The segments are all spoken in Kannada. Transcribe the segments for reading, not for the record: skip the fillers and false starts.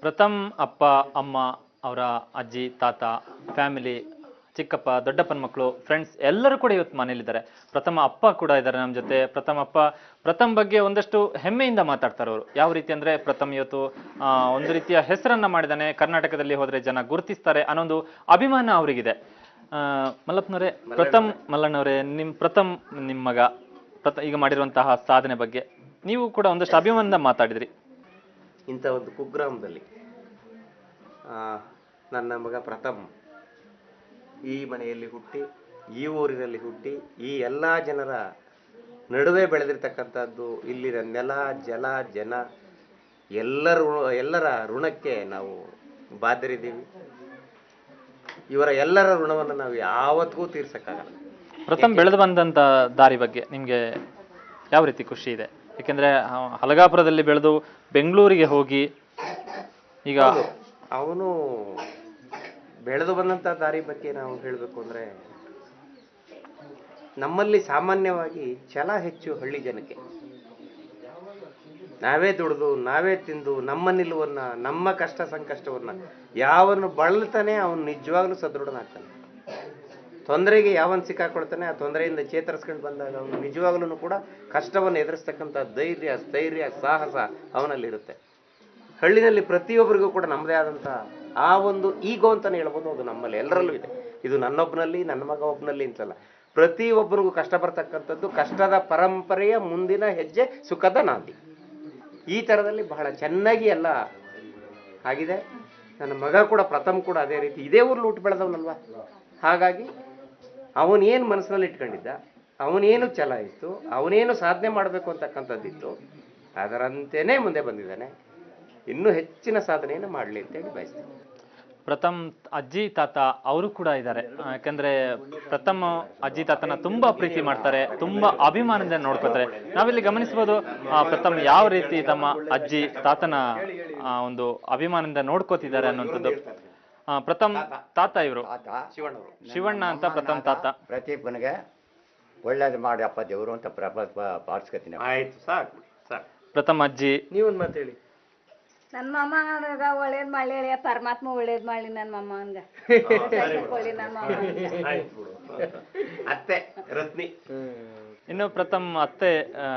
ಪ್ರಥಮ್ ಅಪ್ಪ ಅಮ್ಮ ಅವರ ಅಜ್ಜಿ ತಾತ ಫ್ಯಾಮಿಲಿ ಚಿಕ್ಕಪ್ಪ ದೊಡ್ಡಪ್ಪನ ಮಕ್ಕಳು ಫ್ರೆಂಡ್ಸ್ ಎಲ್ಲರೂ ಕೂಡ ಇವತ್ತು ಮನೇಲಿದ್ದಾರೆ. ಪ್ರಥಮ ಅಪ್ಪ ಕೂಡ ಇದ್ದಾರೆ ನಮ್ಮ ಜೊತೆ. ಪ್ರಥಮ್ ಬಗ್ಗೆ ಒಂದಷ್ಟು ಹೆಮ್ಮೆಯಿಂದ ಮಾತಾಡ್ತಾರೆ ಅವರು. ಯಾವ ರೀತಿ ಅಂದ್ರೆ ಪ್ರಥಮ್ ಇವತ್ತು ಒಂದು ರೀತಿಯ ಹೆಸರನ್ನ ಮಾಡಿದಾನೆ, ಕರ್ನಾಟಕದಲ್ಲಿ ಹೋದ್ರೆ ಜನ ಗುರುತಿಸ್ತಾರೆ ಅನ್ನೋ ಒಂದು ಅಭಿಮಾನ ಅವರಿಗಿದೆ. ಮಲ್ಲಪ್ಪನವರೇ, ಪ್ರಥಮ್ ಮಲ್ಲಣ್ಣವರೇ, ಪ್ರಥಮ್ ನಿಮ್ಮ ಮಗ ಈಗ ಮಾಡಿರುವಂತಹ ಸಾಧನೆ ಬಗ್ಗೆ ನೀವು ಕೂಡ ಒಂದಷ್ಟು ಅಭಿಮಾನದಿಂದ ಮಾತಾಡಿದ್ರಿ. ಇಂಥ ಒಂದು ಕುಗ್ರಾಮದಲ್ಲಿ ನನ್ನ ಮಗ ಪ್ರಥಮ್ ಈ ಮನೆಯಲ್ಲಿ ಹುಟ್ಟಿ, ಈ ಊರಿನಲ್ಲಿ ಹುಟ್ಟಿ, ಈ ಎಲ್ಲ ಜನರ ನಡುವೆ ಬೆಳೆದಿರ್ತಕ್ಕಂಥದ್ದು ಇಲ್ಲಿನ ನೆಲ ಜಲ ಜನ ಎಲ್ಲರ ಋಣಕ್ಕೆ ನಾವು ಬಾಧ್ಯರಿದ್ದೀವಿ. ಇವರ ಎಲ್ಲರ ಋಣವನ್ನು ನಾವು ಯಾವತ್ತಿಗೂ ತೀರ್ಸಕ್ಕಾಗಲ್ಲ. ಪ್ರಥಮ್ ಬೆಳೆದು ಬಂದಂತ ದಾರಿ ಬಗ್ಗೆ ನಿಮ್ಗೆ ಯಾವ ರೀತಿ ಖುಷಿ ಇದೆ? ಯಾಕೆಂದ್ರೆ ಹಲಗಾಪುರದಲ್ಲಿ ಬೆಳೆದು ಬೆಂಗಳೂರಿಗೆ ಹೋಗಿ ಈಗ ಅವನು ಬೆಳೆದು ಬಂದಂತ ದಾರಿ ಬಗ್ಗೆ ನಾವು ಹೇಳಬೇಕು ಅಂದ್ರೆ, ನಮ್ಮಲ್ಲಿ ಸಾಮಾನ್ಯವಾಗಿ ಛಲ ಹೆಚ್ಚು ಹಳ್ಳಿ ಜನಕ್ಕೆ. ನಾವೇ ದುಡಿದು ನಾವೇ ತಿಂದು ನಮ್ಮ ನಿಲುವನ್ನ ನಮ್ಮ ಕಷ್ಟ ಸಂಕಷ್ಟವನ್ನ ಯಾವನು ಬಳಲ್ತಾನೆ ಅವನು ನಿಜವಾಗ್ಲೂ ಸದೃಢನಾಗ್ತಾನೆ. ತೊಂದರೆಗೆ ಯಾವನ್ ಸಿಕ್ಕಾಕೊಳ್ತಾನೆ ಆ ತೊಂದರೆಯಿಂದ ಚೇತರಿಸ್ಕೊಂಡು ಬಂದಾಗ ಅವನು ನಿಜವಾಗ್ಲೂ ಕೂಡ ಕಷ್ಟವನ್ನು ಎದುರಿಸ್ತಕ್ಕಂಥ ಧೈರ್ಯ ಸ್ಥೈರ್ಯ ಸಾಹಸ ಅವನಲ್ಲಿರುತ್ತೆ. ಹಳ್ಳಿನಲ್ಲಿ ಪ್ರತಿಯೊಬ್ಬರಿಗೂ ಕೂಡ ನಮ್ಮದೇ ಆದಂಥ ಆ ಒಂದು ಈಗೋ ಅಂತಾನೆ ಹೇಳ್ಬೋದು, ಅದು ನಮ್ಮಲ್ಲಿ ಎಲ್ಲರಲ್ಲೂ ಇದೆ. ಇದು ನನ್ನೊಬ್ಬನಲ್ಲಿ ನನ್ನ ಮಗ ಒಬ್ಬನಲ್ಲಿ ಅಂತಲ್ಲ, ಪ್ರತಿಯೊಬ್ಬರಿಗೂ ಕಷ್ಟ ಬರ್ತಕ್ಕಂಥದ್ದು ಕಷ್ಟದ ಪರಂಪರೆಯ ಮುಂದಿನ ಹೆಜ್ಜೆ ಸುಖದ ನಾಂದಿ. ಈ ಥರದಲ್ಲಿ ಬಹಳ ಚೆನ್ನಾಗಿ ಎಲ್ಲ ಆಗಿದೆ. ನನ್ನ ಮಗ ಕೂಡ ಪ್ರಥಮ್ ಕೂಡ ಅದೇ ರೀತಿ ಇದೇ ಊರ್ಲಿ ಹುಟ್ಟು ಬೆಳೆದವನಲ್ವ, ಹಾಗಾಗಿ ಅವನೇನು ಮನಸ್ಸಿನಲ್ಲಿ ಇಟ್ಕೊಂಡಿದ್ದ, ಅವನೇನು ಛಲ ಇತ್ತು, ಅವನೇನು ಸಾಧನೆ ಮಾಡಬೇಕು ಅಂತಕ್ಕಂಥದ್ದಿತ್ತು, ಅದರಂತೆಯೇ ಮುಂದೆ ಬಂದಿದ್ದಾನೆ. ಇನ್ನೂ ಹೆಚ್ಚಿನ ಸಾಧನೆಯನ್ನು ಮಾಡಲಿ ಅಂತೇಳಿ ಬಯಸ್ತೀನಿ. ಪ್ರಥಮ್ ಅಜ್ಜಿ ತಾತ ಅವರು ಕೂಡ ಇದ್ದಾರೆ. ಯಾಕಂದ್ರೆ ಪ್ರಥಮ್ ಅಜ್ಜಿ ತಾತನ ತುಂಬಾ ಪ್ರೀತಿ ಮಾಡ್ತಾರೆ, ತುಂಬಾ ಅಭಿಮಾನದಿಂದ ನೋಡ್ಕೋತಾರೆ. ನಾವಿಲ್ಲಿ ಗಮನಿಸಬಹುದು ಪ್ರಥಮ್ ಯಾವ ರೀತಿ ತಮ್ಮ ಅಜ್ಜಿ ತಾತನ ಒಂದು ಅಭಿಮಾನದಿಂದ ನೋಡ್ಕೋತಿದ್ದಾರೆ ಅನ್ನುವಂಥದ್ದು. ಪ್ರಥಮ್ ತಾತ ಇವರು ಶಿವಣ್ಣ ಅಂತ ಪ್ರಥಮ್ ತಾತ. ಪ್ರತಿಯೊಬ್ಬನಿಗೆ ಒಳ್ಳೇದು ಮಾಡಿ ಅಪ್ಪ ದೇವರು ಅಂತ ಪ್ರಾರ್ಥಿಸ್ಕೊತೀನಿ. ಆಯ್ತು, ಸಾಕು ಸಾಕು. ಪ್ರಥಮ್ ಅಜ್ಜಿ ನೀವೊಂದು ಮಾತು ಹೇಳಿ. ನನ್ನ ಮಾಮಗ ಒಳ್ಳೇದ್ ಮಾಡ್ಲಿ, ಪರಮಾತ್ಮ ಒಳ್ಳೇದ್ ಮಾಡ್ಲಿ ನನ್ನ ಮಾಮನ್ಗ. ಅತ್ತೆ ರತ್ನಿ. ಇನ್ನು ಪ್ರಥಮ್ ಅತ್ತೆ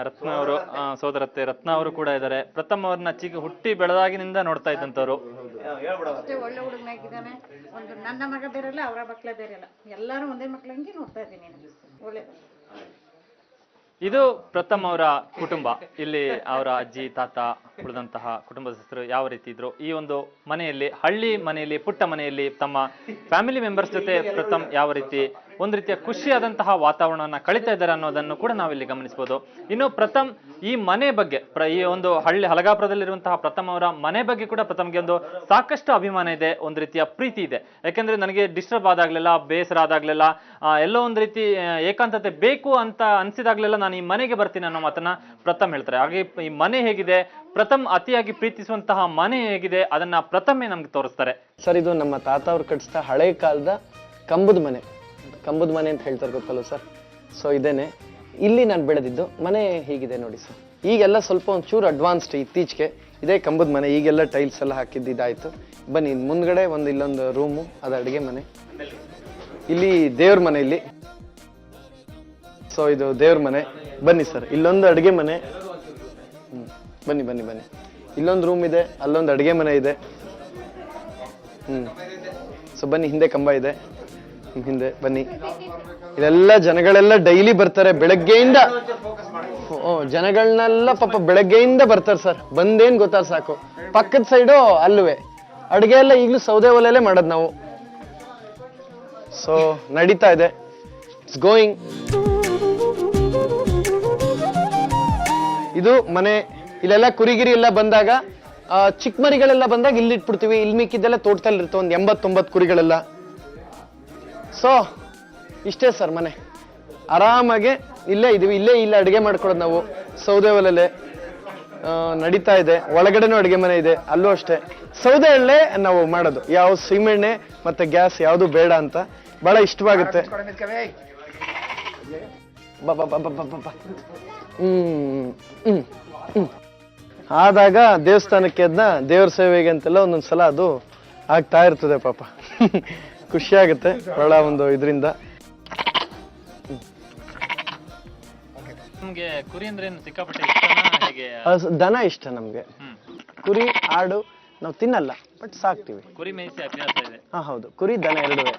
ರತ್ನ ಅವರು, ಸೋದರತ್ತೆ ರತ್ನ ಅವರು ಕೂಡ ಇದ್ದಾರೆ. ಪ್ರಥಮ್ ಅವ್ರನ್ನ ಹುಟ್ಟಿ ಬೆಳೆದಾಗಿನಿಂದ ನೋಡ್ತಾ ಇದ್ದಂತವ್ರು. ಅಷ್ಟೇ ಒಳ್ಳೆ ಹುಡುಗನಾಗಿದ್ದಾನೆ. ಒಂದು ನನ್ನ ಮಗ ಬೇರೆಲ್ಲ, ಅವರ ಮಕ್ಕಳೇ ಬೇರೆಲ್ಲ, ಎಲ್ಲಾರು ಒಂದೇ ಮಕ್ಳಂಗೆ ನೋಡ್ತಾ ಇದ್ದೀನಿ. ಒಳ್ಳೆ ಇದು ಪ್ರಥಮ್ ಅವರ ಕುಟುಂಬ. ಇಲ್ಲಿ ಅವರ ಅಜ್ಜಿ ತಾತ ಉಳಿದಂತಹ ಕುಟುಂಬದ ಹೆಸರು ಯಾವ ರೀತಿ ಇದ್ರು. ಈ ಒಂದು ಮನೆಯಲ್ಲಿ, ಹಳ್ಳಿ ಮನೆಯಲ್ಲಿ, ಪುಟ್ಟ ಮನೆಯಲ್ಲಿ ತಮ್ಮ ಫ್ಯಾಮಿಲಿ ಮೆಂಬರ್ಸ್ ಜೊತೆ ಪ್ರಥಮ್ ಯಾವ ರೀತಿ ಒಂದು ರೀತಿಯ ಖುಷಿಯಾದಂತಹ ವಾತಾವರಣವನ್ನ ಕಳೀತಾ ಇದ್ದಾರೆ ಅನ್ನೋದನ್ನು ಕೂಡ ನಾವಿಲ್ಲಿ ಗಮನಿಸಬಹುದು. ಇನ್ನು ಪ್ರಥಮ್ ಈ ಮನೆ ಬಗ್ಗೆ, ಈ ಒಂದು ಹಲಗಾಪುರದಲ್ಲಿರುವಂತಹ ಪ್ರಥಮ್ ಅವರ ಮನೆ ಬಗ್ಗೆ ಕೂಡ ಪ್ರಥಮ್ಗೆ ಒಂದು ಸಾಕಷ್ಟು ಅಭಿಮಾನ ಇದೆ, ಒಂದು ರೀತಿಯ ಪ್ರೀತಿ ಇದೆ. ಯಾಕೆಂದ್ರೆ ನನಗೆ ಡಿಸ್ಟರ್ಬ್ ಆದಾಗ್ಲೆಲ್ಲ, ಬೇಸರ ಆದಾಗ್ಲೆಲ್ಲ, ಎಲ್ಲೋ ಒಂದು ರೀತಿ ಏಕಾಂತತೆ ಬೇಕು ಅಂತ ಅನ್ಸಿದಾಗ್ಲೆಲ್ಲ ನಾನು ಈ ಮನೆಗೆ ಬರ್ತೀನಿ ಅನ್ನೋ ಮಾತನ್ನ ಪ್ರಥಮ್ ಹೇಳ್ತಾರೆ. ಹಾಗೆ ಈ ಮನೆ ಹೇಗಿದೆ, ಪ್ರಥಮ್ ಅತಿಯಾಗಿ ಪ್ರೀತಿಸುವಂತಹ ಮನೆ ಹೇಗಿದೆ, ಅದನ್ನ ಪ್ರಥಮೇ ನಮ್ಗೆ ತೋರಿಸ್ತಾರೆ. ಸರ್, ಇದು ನಮ್ಮ ತಾತ ಅವ್ರು ಕಟ್ಟಿಸಿದ ಹಳೆ ಕಾಲದ ಕಂಬದ ಮನೆ ಅಂತ ಹೇಳ್ತಾರೆ, ಗೊತ್ತಲ್ಲ ಸರ್? ಸೊ ಇದೇನೆ ಇಲ್ಲಿ ನಾನು ಬೆಳೆದಿದ್ದು. ಮನೆ ಹೀಗಿದೆ ನೋಡಿ ಸರ್. ಈಗೆಲ್ಲ ಸ್ವಲ್ಪ ಒಂಚೂರು ಅಡ್ವಾನ್ಸ್ಡ್ ಇತ್ತೀಚೆಗೆ. ಇದೇ ಕಂಬದ ಮನೆ, ಈಗೆಲ್ಲ ಟೈಲ್ಸ್ ಎಲ್ಲ ಹಾಕಿದ್ದು ಇದಾಯ್ತು. ಬನ್ನಿ, ಮುಂದ್ಗಡೆ ಇಲ್ಲೊಂದು ರೂಮು, ಅದು ಅಡುಗೆ ಮನೆ. ಇಲ್ಲಿ ದೇವ್ರ ಮನೆ ಇಲ್ಲಿ. ಸೊ ಇದು ದೇವ್ರ ಮನೆ. ಬನ್ನಿ ಸರ್, ಇಲ್ಲೊಂದು ಅಡುಗೆ ಮನೆ. ಬನ್ನಿ ಬನ್ನಿ ಬನ್ನಿ. ಇಲ್ಲೊಂದು ರೂಮ್ ಇದೆ, ಅಲ್ಲೊಂದು ಅಡುಗೆ ಮನೆ ಇದೆ. ಸೊ ಬನ್ನಿ, ಹಿಂದೆ ಕಂಬ ಇದೆ, ಹಿಂದೆ ಬನ್ನಿ. ಇಲ್ಲೆಲ್ಲ ಜನಗಳೆಲ್ಲ ಡೈಲಿ ಬರ್ತಾರೆ ಬೆಳಗ್ಗೆಯಿಂದ. ಜನಗಳನ್ನೆಲ್ಲ ಪಾಪ ಬೆಳಗ್ಗೆಯಿಂದ ಬರ್ತಾರೆ ಸರ್. ಬಂದೇನ್ ಗೊತ್ತಾ ಸಾಕು. ಪಕ್ಕದ ಸೈಡು ಅಲ್ಲುವೆ ಅಡುಗೆ ಎಲ್ಲ ಈಗಲೂ ಸೌದೆ ಒಲೆಯಲ್ಲೇ ಮಾಡೋದು ನಾವು. ಸೊ ನಡೀತಾ ಇದೆ, ಇಟ್ಸ್ ಗೋಯಿಂಗ್. ಇದು ಮನೆ. ಇಲ್ಲೆಲ್ಲ ಕುರಿಗಿರಿ ಎಲ್ಲ ಬಂದಾಗ, ಚಿಕ್ಕ ಮರಿಗಳೆಲ್ಲ ಬಂದಾಗ ಇಲ್ಲಿ ಇಟ್ಬಿಡ್ತೀವಿ. ಇಲ್ಲಿ ಮಿಕ್ಕಿದ್ದೆಲ್ಲ ತೋಟದಲ್ಲಿ ಇರ್ತವೆ, ಒಂದು 80-90 ಕುರಿಗಳೆಲ್ಲ. ಸೊ ಇಷ್ಟೇ ಸರ್ ಮನೆ. ಆರಾಮಾಗೆ ಇಲ್ಲೇ ಇದೀವಿ, ಇಲ್ಲೇ ಅಡುಗೆ ಮಾಡ್ಕೊಡೋದು ನಾವು. ಸೌದೆ ಒಲೆಲೆ ನಡೀತಾ ಇದೆ. ಒಳಗಡೆನೂ ಅಡುಗೆ ಮನೆ ಇದೆ, ಅಲ್ಲೂ ಅಷ್ಟೇ ಸೌದೆ ಎಣ್ಣೆ ನಾವು ಮಾಡೋದು. ಯಾವ ಸೀಮೆಣ್ಣೆ ಮತ್ತೆ ಗ್ಯಾಸ್ ಯಾವುದು ಬೇಡ ಅಂತ ಬಹಳ ಇಷ್ಟವಾಗುತ್ತೆ. ಆದಾಗ ದೇವಸ್ಥಾನಕ್ಕೆ ಅದನ್ನ ದೇವ್ರ ಸೇವೆಗೆ ಅಂತೆಲ್ಲ ಒಂದೊಂದ್ಸಲ ಅದು ಆಗ್ತಾ ಇರ್ತದೆ ಪಾಪ. ಖುಷಿ ಆಗುತ್ತೆ ಒಳ್ಳೆ ಒಂದು ಇದರಿಂದ. ನಿಮ್ಗೆ ಕುರಿ ಅಂದ್ರೆ ಏನು ಸಿಕ್ಕಾಪಟ್ಟೆ ಇಷ್ಟನಾ ಹೇಗೆ? ದನ ಇಷ್ಟ ನಮ್ಗೆ. ಕುರಿ ಆಡು ನಾವು ತಿನ್ನಲ್ಲ, ಬಟ್ ಸಾಕ್ತಿವಿ. ಕುರಿ ಮೇಯಿಸಿ ಅಭ್ಯಾಸ ಇದೆ? ಹೌದು, ಕುರಿ ದನ ಎರಡುವೆ.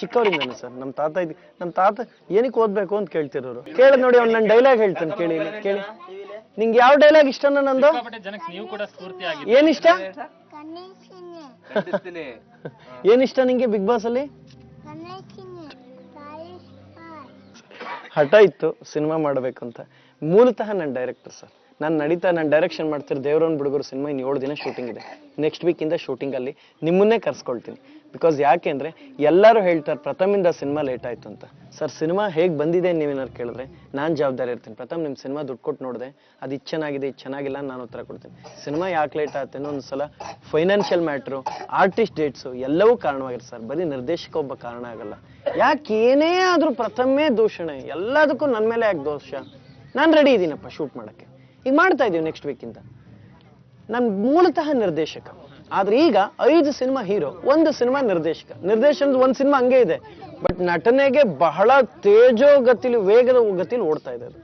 ಚಿಕ್ಕವರಿಂದನೇ ಸರ್. ನಮ್ಮ ತಾತ ಏನಕ್ಕೆ ಓದ್ಬೇಕು ಅಂತ ಕೇಳ್ತಿರೋರು. ಕೇಳಿ ನೋಡಿ, ಅವ್ನು ನನ್ನ ಡೈಲಾಗ್ ಹೇಳ್ತಾನೆ, ಕೇಳಿ. ನಿಂಗೆ ಯಾವ ಡೈಲಾಗ್ ಇಷ್ಟನ ನಂದು? ಜನಕ್ಕೆ ನೀವು ಕೂಡ ಸ್ಫೂರ್ತಿ ಆಗಿ. ಏನಿಷ್ಟ? ಏನಿಷ್ಟ ನಿಂಗೆ ಬಿಗ್ ಬಾಸ್ ಅಲ್ಲಿ? ಹಠ ಇತ್ತು ಸಿನಿಮಾ ಮಾಡಬೇಕು ಅಂತ. ಮೂಲತಃ ನನ್ನ ಡೈರೆಕ್ಟರ್ ಸರ್. ನಾನು ಡೈರೆಕ್ಷನ್ ಮಾಡ್ತಿರೋ ದೇವರನ್ ಬಿಡುಗರು ಸಿನಿಮಾ ಇನ್ನು 7 ದಿನ ಶೂಟಿಂಗ್ ಇದೆ. ನೆಕ್ಸ್ಟ್ ವೀಕಿಂದ ಶೂಟಿಂಗಲ್ಲಿ ನಿಮ್ಮನ್ನೇ ಕರ್ಸ್ಕೊಳ್ತೀನಿ. ಬಿಕಾಸ್ ಯಾಕೆ ಅಂದರೆ ಎಲ್ಲರೂ ಹೇಳ್ತಾರೆ ಪ್ರಥಮಿಂದ ಸಿನಿಮಾ ಲೇಟ್ ಆಯಿತು ಅಂತ. ಸರ್, ಸಿನಿಮಾ ಹೇಗೆ ಬಂದಿದೆ ನೀವೇನಾರು ಕೇಳಿದ್ರೆ ನಾನು ಜವಾಬ್ದಾರಿ ಇರ್ತೀನಿ. ಪ್ರಥಮ್ ನಿಮ್ಮ ಸಿನಿಮಾ ದುಡ್ಡು ಕೊಟ್ಟು ನೋಡಿದೆ, ಅದು ಇದು ಚೆನ್ನಾಗಿದೆ, ಇದು ಚೆನ್ನಾಗಿಲ್ಲ, ನಾನು ಉತ್ತರ ಕೊಡ್ತೀನಿ. ಸಿನಿಮಾ ಯಾಕೆ ಲೇಟ್ ಆಗುತ್ತೆ ಅನ್ನೋ ಒಂದು ಸಲ ಫೈನಾನ್ಷಿಯಲ್ ಮ್ಯಾಟ್ರು, ಆರ್ಟಿಸ್ಟ್ ಡೇಟ್ಸು ಎಲ್ಲವೂ ಕಾರಣವಾಗಿರುತ್ತೆ ಸರ್. ಬರೀ ನಿರ್ದೇಶಕ ಒಬ್ಬ ಕಾರಣ ಆಗಲ್ಲ. ಯಾಕೆ ಏನೇ ಆದರೂ ಪ್ರಥಮೇ ದೂಷಣೆ, ಎಲ್ಲದಕ್ಕೂ ನನ್ನ ಮೇಲೆ ಯಾಕೆ ದೋಷ? ನಾನು ರೆಡಿ ಇದ್ದೀನಪ್ಪ ಶೂಟ್ ಮಾಡೋಕ್ಕೆ. ಈಗ ಮಾಡ್ತಾ ಇದ್ದೀವಿ ನೆಕ್ಸ್ಟ್ ವೀಕಿಂದ. ನಾನು ಮೂಲತಃ ನಿರ್ದೇಶಕ, ಆದ್ರೆ ಈಗ 5 ಸಿನಿಮಾ ಹೀರೋ, 1 ಸಿನಿಮಾ ನಿರ್ದೇಶಕ. ನಿರ್ದೇಶನದ 1 ಸಿನಿಮಾ ಹಂಗೆ ಇದೆ, ಬಟ್ ನಟನೆಗೆ ಬಹಳ ವೇಗದ ಗತಿಲಿ ಓಡ್ತಾ ಇದೆ ಅದು.